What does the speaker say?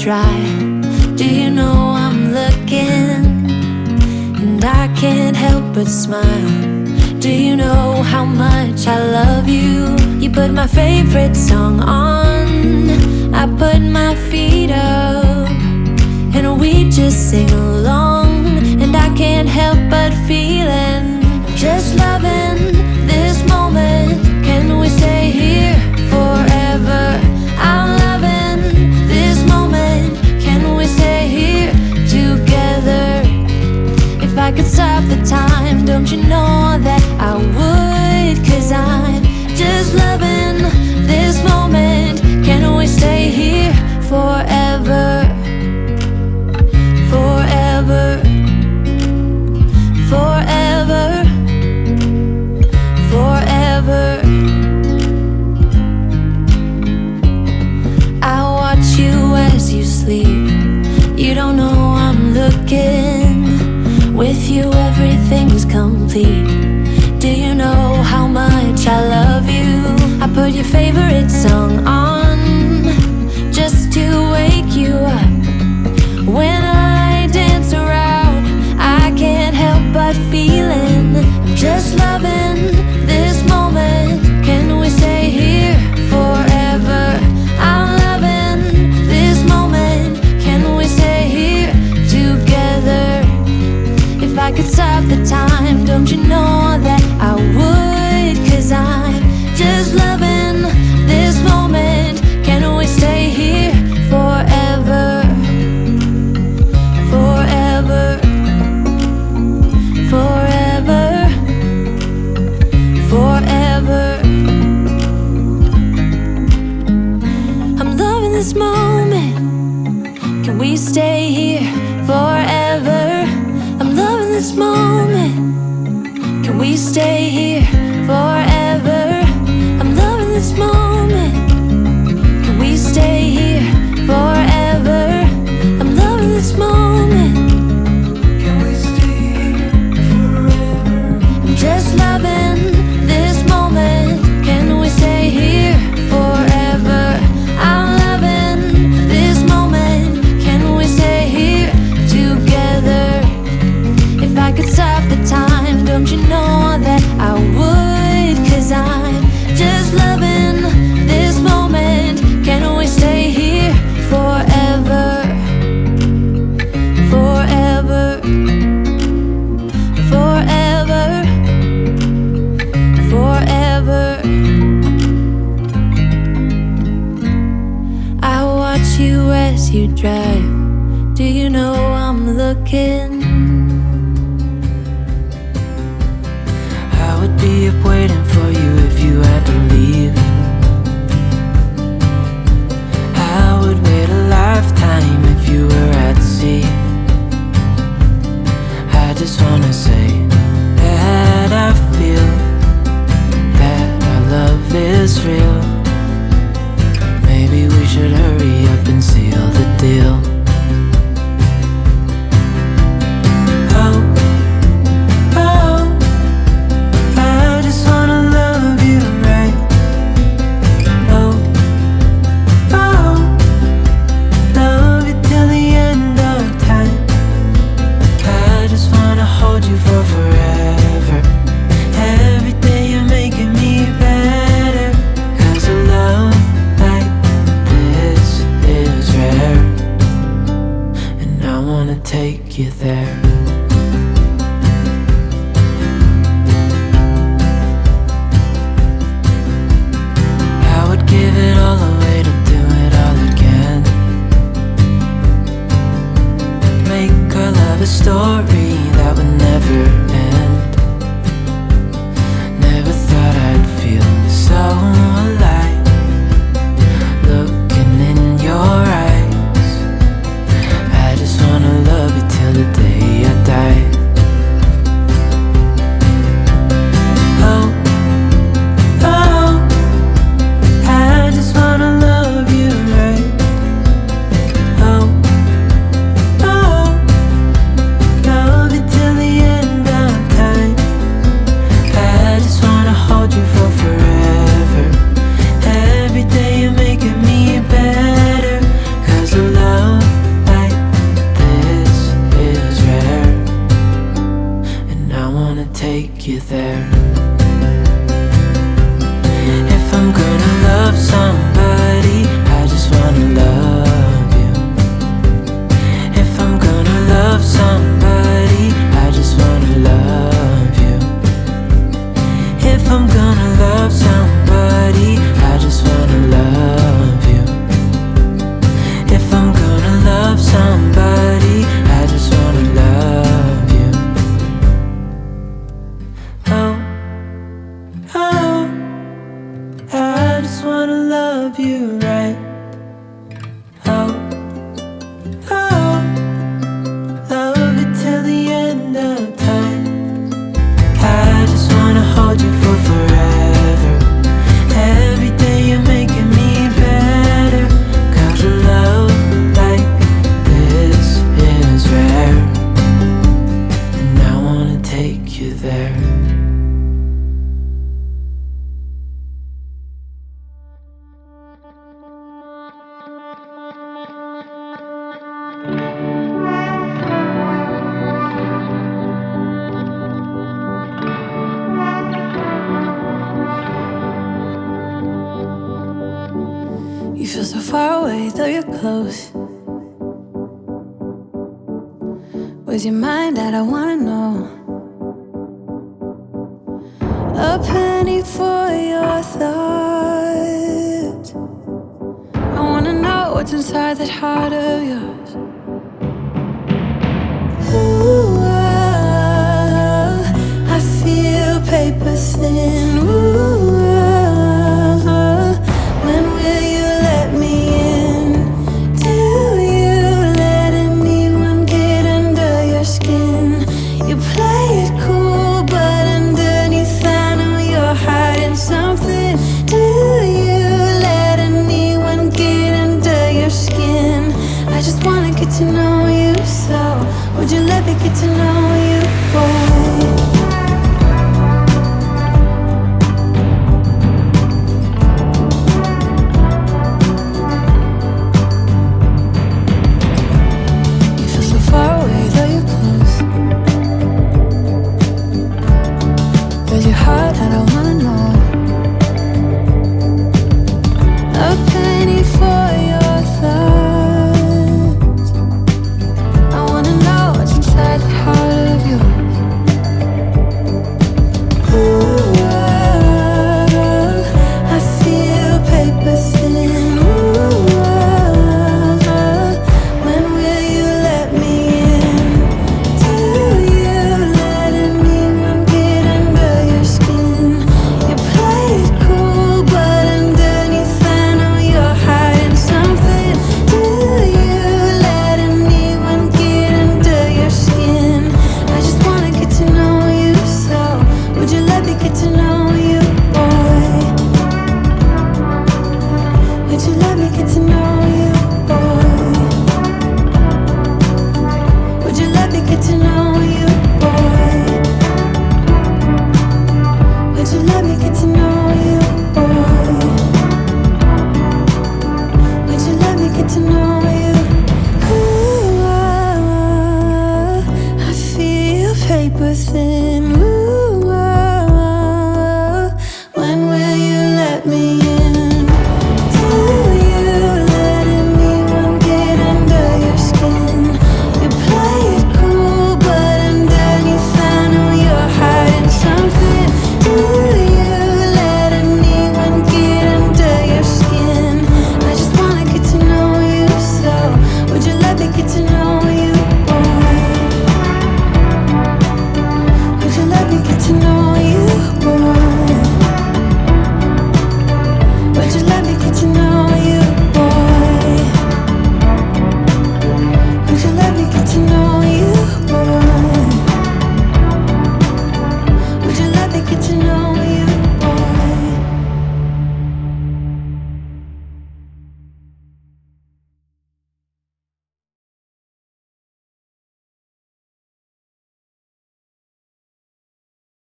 try. Do you know I'm looking? And I can't help but smile. Do you know how much I love you? You put my favorite song on, I put my feet up, and we just sing along. And I can't help but feeling, just loving this moment. Can we stay here forever? I'm loving this moment. Can we stay here together? If I could stop the time, don't you know that I would? 'Cause I'm just loving this moment. Can we stay here forever? Forever. Forever. Forever. I watch you as you sleep. You don't know I'm looking. With you everything's complete. Do you know how much I love you? I put your favorite song on just to wake you up. When I dance around, I can't help but feeling, I'm just loving this moment. Can we stay here forever? I'm loving this moment. Can we stay here together? If I could stop the time, don't you know that I would? 'Cause I'm just loving this moment. Can we stay here forever? Forever. Forever. Forever. I'm loving this moment. Can we stay here forever? I'm loving this moment. Can we stay here forever? I'm loving this moment. Can we stay here forever? I'm loving this moment. Can we stay here forever? I'm just loving this moment. Can we stay here forever? I'm loving this moment. Can we stay here together? If I could stop the time, don't you know that I would? 'Cause I'm just loving this moment. Can we stay here forever? Forever. Forever. Forever. I watch you as you drive. Do you know I'm looking? I would be up waiting for you if you had to leave. I would wait a lifetime if you were at sea. I just wanna say that I feel that our love is real. Maybe we should hurry up and seal the deal. Take you there. I would give it all away to do it all again. Make our love a story that would never end. Never thought I'd feel so alive, looking in your eyes. I just wanna love you till the day I die. Oh, oh, I just wanna love you right. Oh, oh, love you're close. Was your mind that I wanna know? A penny for your thoughts. I wanna know what's inside that heart of yours. Ooh, I feel paper thin. Ooh, when will you let me in? Do you let anyone get under your skin? You play it cool, but underneath I know you're hiding something. Do you let anyone get under your skin? I just wanna get to know you, so would you let me get to know you, boy? You feel so far away, though you're close. There's your heart that I wanna know. A penny for your thoughts. I wanna know what's inside the heart of yours. Ooh, I feel paper thin. Ooh, when will you let me in? Do you let anyone get under your skin? You play it cool, but underneath I know you're hiding something. Do you let anyone get under your skin? I just wanna get to know you, so would you let me get to know you, boy? Would you let me get to know you, boy? Would you let me get to know you, boy? Would you let me get to know you, boy? Would you let me get to know you? Ooh, I feel paper thin.